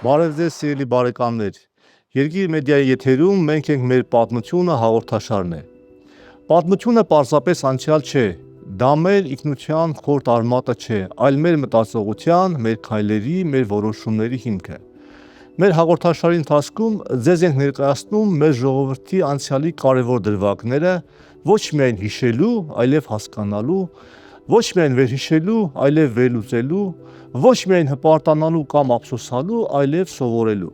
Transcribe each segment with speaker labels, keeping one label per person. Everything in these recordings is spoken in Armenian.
Speaker 1: Բարև ձեզ սիրելի բարեկամներ, Երկիր մեդիայի եթերում մենք ենք մեր պատմությունը հաղորդաշարն է։ Պատմությունը պարզապես անցյալ չէ, դա մեր ինքնության խորտ արմատը չէ, այլ մեր մտածողության, մեր քայլերի, մեր որոշումների հիմքը։ Մեր հաղորդաշարի ընթացքում ձեզ ենք ներկայացնում մեր ժողովրդի անցյալի կարևոր դրվագները, ոչ միայն հիշելու, այլև հասկանալու, ոչ միայն վերհիշելու, այլև վերլուծելու, ոչ միայն հպարտանալու կամ ափսոսալու, այլև սովորելու։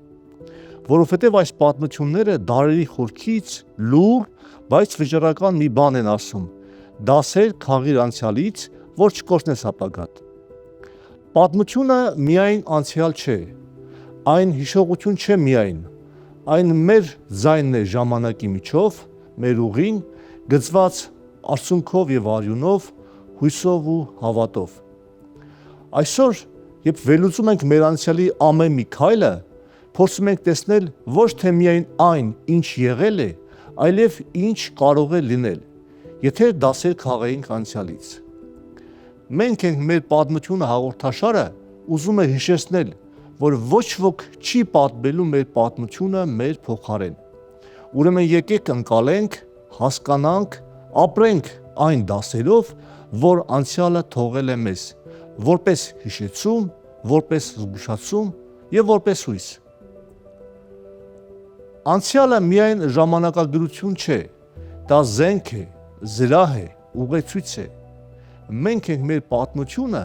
Speaker 1: Որովհետև այս պատմությունները դարերի խորքից լուր, բայց վճռական մի բան են ասում. դասեր քաղիր անցյալից, որ չկորցնես ապագատ։ Պատմությունը միայն անցյալ չէ, այն հիշողություն չէ միայն, այն մեր ձայնն է ժամանակի միջով, մեր ուղին, գծված արցունքով և արյունով, հույսով ու հավատով։ Այսօր, երբ վերլուծում ենք մեր անցյալի ամեն մի քայլը, փորձում ենք տեսնել ոչ թե միայն այն, ինչ եղել է, այլև ինչ կարող է լինել, եթե դասեր քաղեինք անցյալից։ Մենք ենք մեր պատմությունը հաղորդաշարը ուզում է հիշեցնել, որ ոչ ոք չի պատմելու մեր պատմությունը մեր փոխարեն։ Ուրեմն եկեք ընկալենք, հասկանանք, ապրենք այն դասերով, որ անցյալը թողել է մեզ, որպես հիշեցում, որպես զգուշացում և որպես հույս։ Անցյալը միայն ժամանակագրություն չէ, դա զենք է, զրահ է, ուղեցույց է։ Մենք ենք մեր պատմությունը,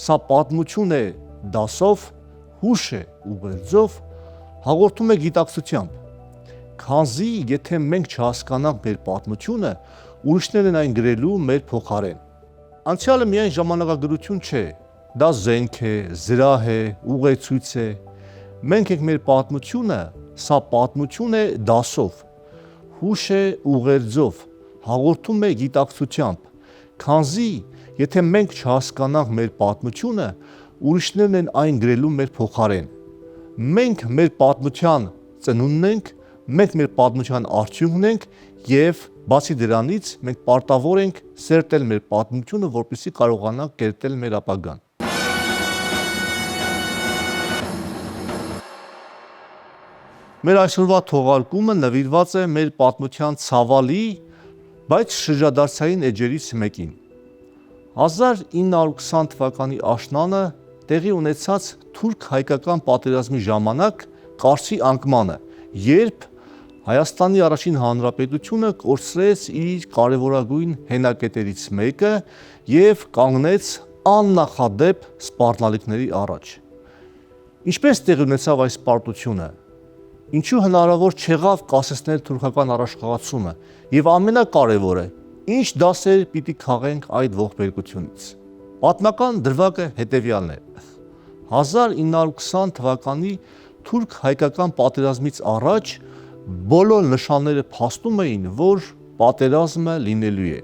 Speaker 1: սա պատմություն է դասով, հուշ է ուղերձով, հաղորդում է գիտակցությամբ։ Քանզի եթե մենք չհասկանանք մեր պատմությունը, ուրիշներն են այն գրելու մեր փոխարեն։ Անցյալը միայն ժամանակագրություն չէ, դա զենք է, զրահ է, ուղեցույց է։ Մենք ենք մեր պատմությունը, սա պատմություն է դասով, հուշ է ուղերձով, հաղորդում է գիտակցությամբ, քանզի եթե մենք չհասկանանք մեր պատմությունը, ուրիշներն են այն գրելու մեր փոխարեն։ Մենք մեր պատմության ծնունդն ենք, մենք մեր պատմության արդյունքն ենք և բացի դրանից մենք պարտավոր ենք սերտել մեր պատմությունը, որպեսզի կարողանանք կերտել մեր ապագան։ Մեր այսօրվա թողարկումը նվիրված է մեր պատմության ցավալի, բայց շրջադարձային էջերից մեկին։ 1920 թվականի աշնանը տեղի ունեցած թուրք-հայկական պատերազմի ժամանակ Կարսի անկմանը, երբ Հայաստանի առաջին հանրապետությունը կորցրեց իր կարևորագույն հենակետերից մեկը և կանգնեց աննախադեպ սպառնալիքների առաջ։ Ինչպես տեղի ունեցավ այս պարտությունը, ինչու հնարավոր չեղավ կասեցնել թուրքական առաջխաղացումը և ամենակարևորը, ինչ դասեր պիտի քաղենք այդ ողբերգությունից։ Պատմական դրվագը հետևյալն է. 1920 թվականի թուրք-հայկական պատերազմից առաջ բոլոր նշանները փաստում էին, որ պատերազմը լինելու է։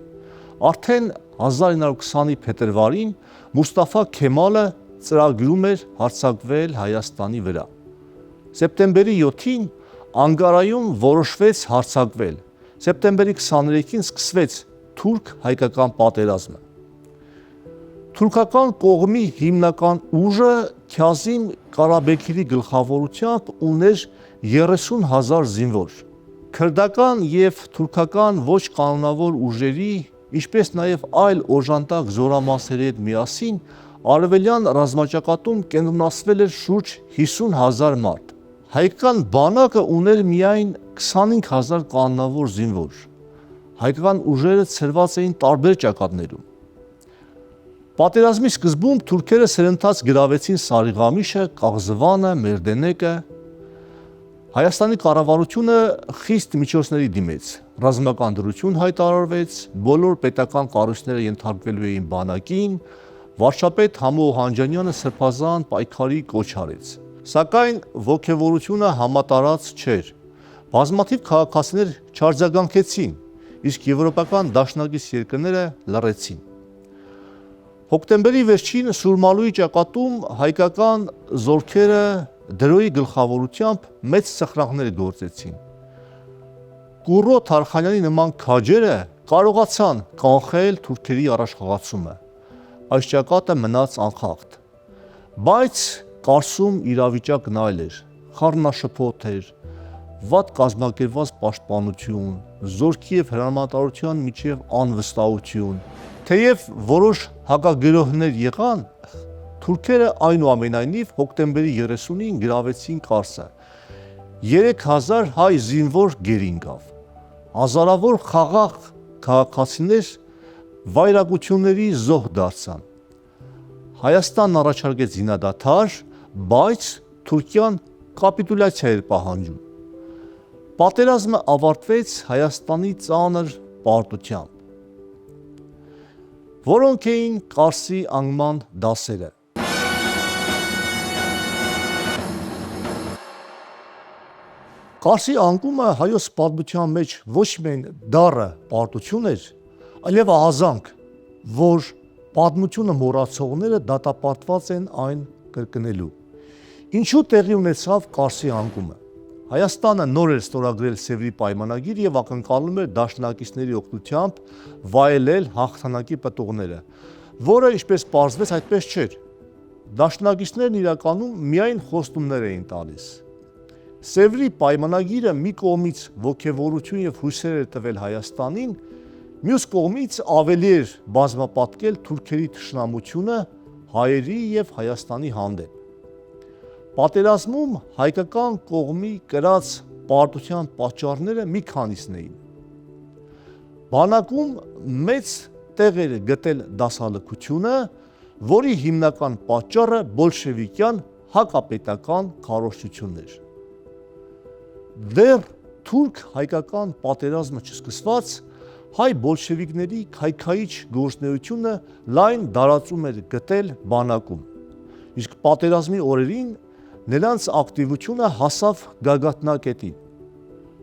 Speaker 1: Արդեն 1920-ի փետրվարին Մուստաֆա Քեմալը ծրագրում էր հարձակվել Հայաստանի վրա։ Սեպտեմբերի 7-ին Անկարայում որոշվեց հարձակվել։ Սեպտեմբերի 23-ին սկսվեց թուրք-հայկական պատերազմը։ Թուրքական կողմի հիմնական ուժը Քազիմ Կարաբեքիրի գլխավորությամբ ուներ 30,000 զինվոր։ Քրդական և թուրքական ոչ կանոնավոր ուժերի, ինչպես նաև այլ օժանդակ զորամասերի հետ միասին արևելյան ռազմաճակատում կենտրոնացվել էր շուրջ 50,000 մարդ։ Հայկական բանակը ուներ միայն 25,000 կանոնավոր զինվոր։ Հայկական ուժերը ցրված էին տարբեր ճակատներում։ Պատերազմի սկզբում թուրքերը սրընթաց գրավեցին Սարիղամիշը, Կաղզվանը, Մերդենեկը։ Հայաստանի կառավարությունը խիստ միջոցների դիմեց, ռազմական դրություն հայտարարվեց, բոլոր պետական կառույցները ենթարկվելու էին բանակին, վարչապետ Համո Օհանջանյանը սրբազան պայքարի կոչ արեց։ Սակայն ոգևորությունը համատարած չէր։ Բազմաթիվ քաղաքացիներ չարձագանքեցին, իսկ եվրոպական դաշնակից երկրները լռեցին։ Հոկտեմբերի վերջին Սուրմալուի ճակատում հայկական զորքերը Դրոյի գլխավորությամբ մեծ սխրագներ գործեցին։ Կուրո Թարխանյանի նման քաջերը կարողացան կանխել թուրքերի առաջխաղացումը։ Այս ճակատը մնաց անխախտ։ Բայց Կարսում իրավիճակն այլ էր, խառնաշփոթ էր, վատ կազմակերպված պաշտպանություն, զորքի եւ հրամանատարության միջև անվստահություն, թեև որոշ հակագրոհներ եղան, թուրքերը այնուամենայնիվ հոկտեմբերի 30-ին գրավեցին Կարսը, 3000 հայ զինվոր գերին գավ, հազարավոր խաղաղ քաղաքացիներ վայրագությունների զոհ դարձան, Հայաստանն առաջարկեց զինադադար, բայց Թուրքիան կապիտուլյացիա էր պահանջում, պատերազմը ավարտվեց Հայաստանի ծանր պարտությամբ, որոնք էին Կարսի անկման դասերը։ Կարսի անկումը հայոց պատմության մեջ ոչ միայն դառը պարտություն էր, այլև ահազանգ, որ պատմությունը մոռացողները դատապարտված են այն կրկնելու։ Ինչու տեղի ունեցավ Կարսի անկումը։ Հայաստանը նոր էր ստորագրել Սևրի պայմանագիր եւ ակնկալում էր դաշնակիցների օգնությամբ վայելել հաղթանակի պտուղները, որը ինչպես պարզվեց այդպես չէր։ Դաշնակիցներն իրականում միայն խոստումներ էին տալիս։ Սևրի պայմանագիրը մի կողմից ոգևորություն եւ հույսեր էր տվել Հայաստանին, մյուս կողմից ավելի էր բազմապատկել թուրքերի թշնամությունը հայերի եւ Հայաստանի հանդեպ։ Պատերազմում հայկական կողմի կրած պարտության պատճառները մի քանիսն էին։ Բանակում մեծ տեղ էր գտել դասալքությունը, որի հիմնական պատճառը բոլշևիկյան հակապետական քարոզչությունն էր։ Դեռ թուրք-հայկական պատերազմը չսկսված, հայ բոլշևիկների քայքայիչ գործունեությունը լայն տարածում էր գտել բանակում, իսկ պատերազմի օրերին նրանց ակտիվությունը հասավ գագաթնակետին։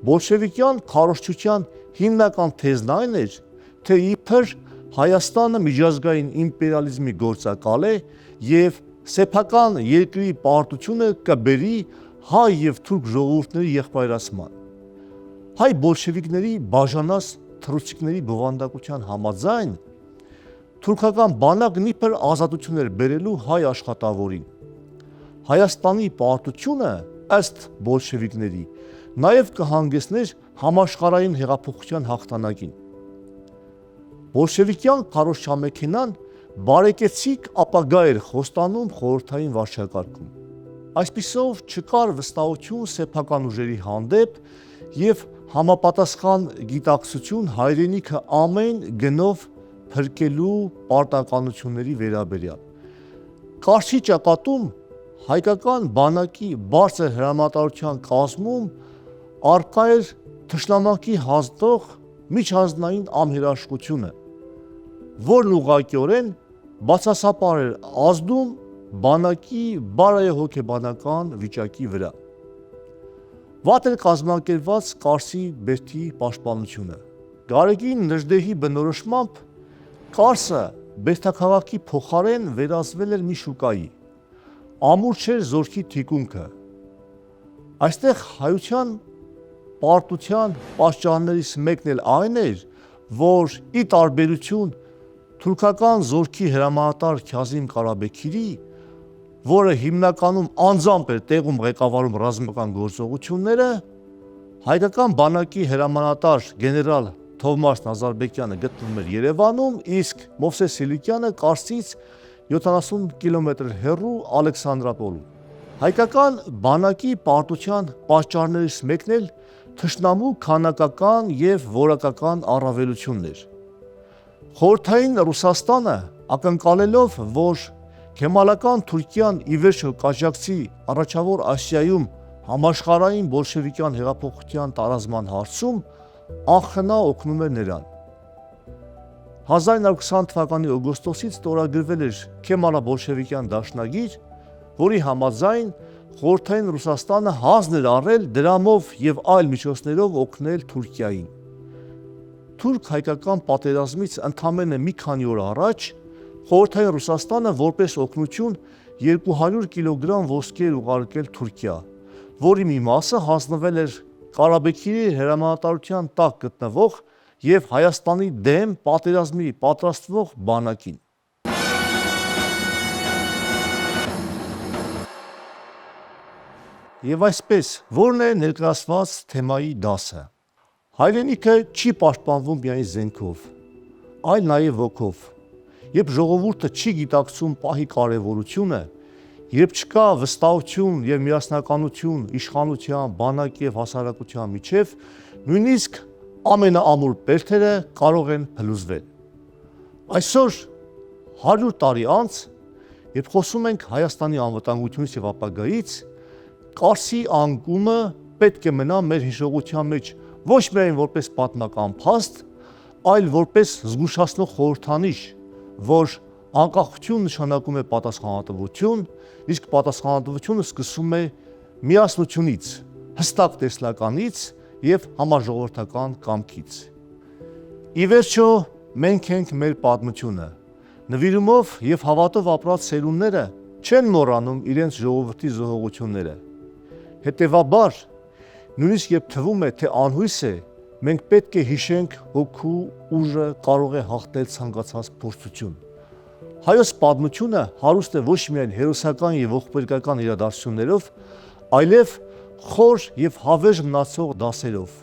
Speaker 1: Բոլշևիկյան քարոզչության հիմնական թեզն այն էր, թե իբր Հայաստանը միջազգային իմպերիալիզմի գործակալ է եւ սեփական երկրի պարտությունը կբերի հայ եւ թուրք ժողովուրդների եղբայրացման։ Հայ բոլշևիկների բաժանած թռուցիկների բովանդակության համաձայն թուրքական բանակն իբր ազատություն էր բերելու հայ աշխատավորին։ Հայաստանի պարտությունը ըստ բոլշևիկների նաև կհանգեցներ համաշխարհային հեղափոխության հաղթանակին։ Բոլշևիկյան քարոզչամեքենան բարեկեցիկ ապագա էր խոստանում խորհրդային վարչակարգում։ Այսպիսով չկար վստահություն սեփական ուժերի հանդեպ եւ համապատասխան գիտակցություն հայրենիքը ամեն գնով փրկելու պարտականությունների վերաբերյալ։ Կարսի ճակատում հայկական բանակի բարձր հրամանատարության կազմում առկա էր թշնամակի հազդող միջանձնային ամհերաշխությունը, որն ուղղակիորեն բացասապար էր ազդում բանակի բարոյահոգեբանական վիճակի վրա։ Վատ էր կազմակերպված Կարսի բերդի պաշտպանությունը։ Գարեգին Նժդեհի բնորոշմամբ Կարսը բերդաքաղաքի փոխարեն վերածվել էր մի շուկայի, ամուր չէր զորքի թիկունքը։ Այստեղ հայության պարտության պատճառներից մեկն էլ այն էր, որ ի տարբերություն թուրքական զորքի հրամանատար Քազիմ Կարաբեքիրի, որը հիմնականում անձամբ էր տեղում ղեկավարում ռազմական գործողությունները, հայկական բանակի հրամանատար գեներալ Թովմաս Նազարբեկյանը գտնվում էր Երևանում, իսկ Մովսես Սիլիկյանը Կարսից 70 կիլոմետր հեռու Ալեքսանդրապոլում։ Հայկական բանակի պարտության պատճառներից մեկն էլ թշնամու քանակական եւ որակական առավելությունն էր։ Խորհրդային Ռուսաստանը ակնկալելով, որ Քեմալական Թուրքիան ի վերջո կաջակցի առաջավոր Ասիայում համաշխարհային բոլշևիկյան հեղափոխության տարածման հարցում, անխնա օգնում էր նրան։ 1920 թվականի օգոստոսից ստորագրվել էր Քեմալա-բոլշևիկյան դաշնագիր, որի համաձայն Խորհրդային Ռուսաստանը հանձն էր առել դրամով եւ այլ միջոցներով օգնել Թուրքիային։ Թուրք-հայկական պատերազմից ընդամենը մի քանի օր առաջ Խորհրդային Ռուսաստանը որպես օգնություն 200 կիլոգրամ ոսկի էր ուղարկել Թուրքիա, որի մի մասը հանձնվել էր Կարաբեքիրի հրամանատարության տակ գտնվող եւ Հայաստանի դեմ պատերազմի պատրաստվող բանակին։ Եվ այսպես, որն է ներկայացված թեմայի դասը։ Հայրենիքը չի պաշտպանվում միայն զենքով, այլ նաև ոգով։ Երբ ժողովուրդը չի գիտակցում պահի կարևորությունը, երբ չկա վստահություն եւ միասնականություն իշխանության, բանակի եւ հասարակության միջև, նույնիսկ ամենաամուր բերդերը կարող են փլուզվել։ Այսօր 100 տարի անց, երբ խոսում ենք Հայաստանի անվտանգությունից եւ ապագայից, Կարսի անկումը պետք է մնա մեր հիշողության մեջ ոչ միայն որպես պատմական փաստ, այլ որպես զգուշացնող խորհրդանիշ, որ անկախություն նշանակում է պատասխանատվություն, իսկ պատասխանատվությունը սկսում է միասնությունից, հստակ տեսլականից եւ համաժողովրդական կամքից։ Ի վերջո, մենք ենք մեր պատմությունը։ Նվիրումով եւ հավատով ապրած սերունդները չեն մոռանում իրենց ժողովրդի զոհողությունները։ Հետևաբար, նույնիսկ երբ թվում է, թե անհույս է, մենք պետք է հիշենք հոգու ուժը կարող է հաղթել ցանկացած փորձություն։ Հայոց պատմությունը հարուստ է ոչ միայն հերոսական եւ ողբերգական իրադարձություններով, այլև խոր եւ հավերժ մնացող դասերով։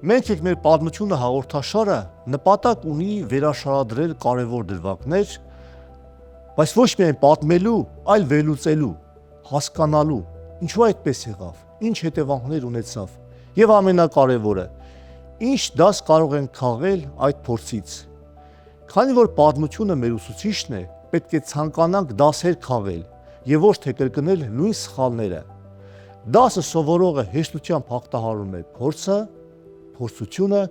Speaker 1: Մենք ենք մեր պատմությունը հաղորդաշարը նպատակ ունի վերաշարադրել կարևոր դրվագներ, բայց ոչ միայն պատմելու, այլ վերլուծելու, հասկանալու, ինչու այդպես եղավ, ինչ հետևանքներ ունեցավ, եւ ամենակարևորը, ինչ դաս կարող ենք քաղել այդ փորձից։ Քանի որ պատմությունը մեր ուսուցիչն է, պետք է ցանկանանք դասեր քաղել եւ ոչ թե կրկնել նույն սխալները։ Դասը սովորողը հեշտությամբ հաղթահարում է փորձությունը,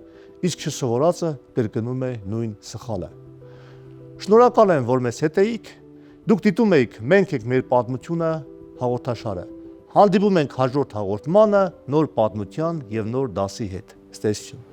Speaker 1: իսկ չսովորածը կրկնում է նույն սխալը։ Շնորհակալ եմ, որ մեզ հետ էիք։ Դուք դիտում եք «Մենք ենք մեր պատմությունը» հաղորդաշարը։ Հանդիպում ենք հաջորդ հաղորդմանը նոր պատմության եւ նոր դասի հետ։ Ստեսություն։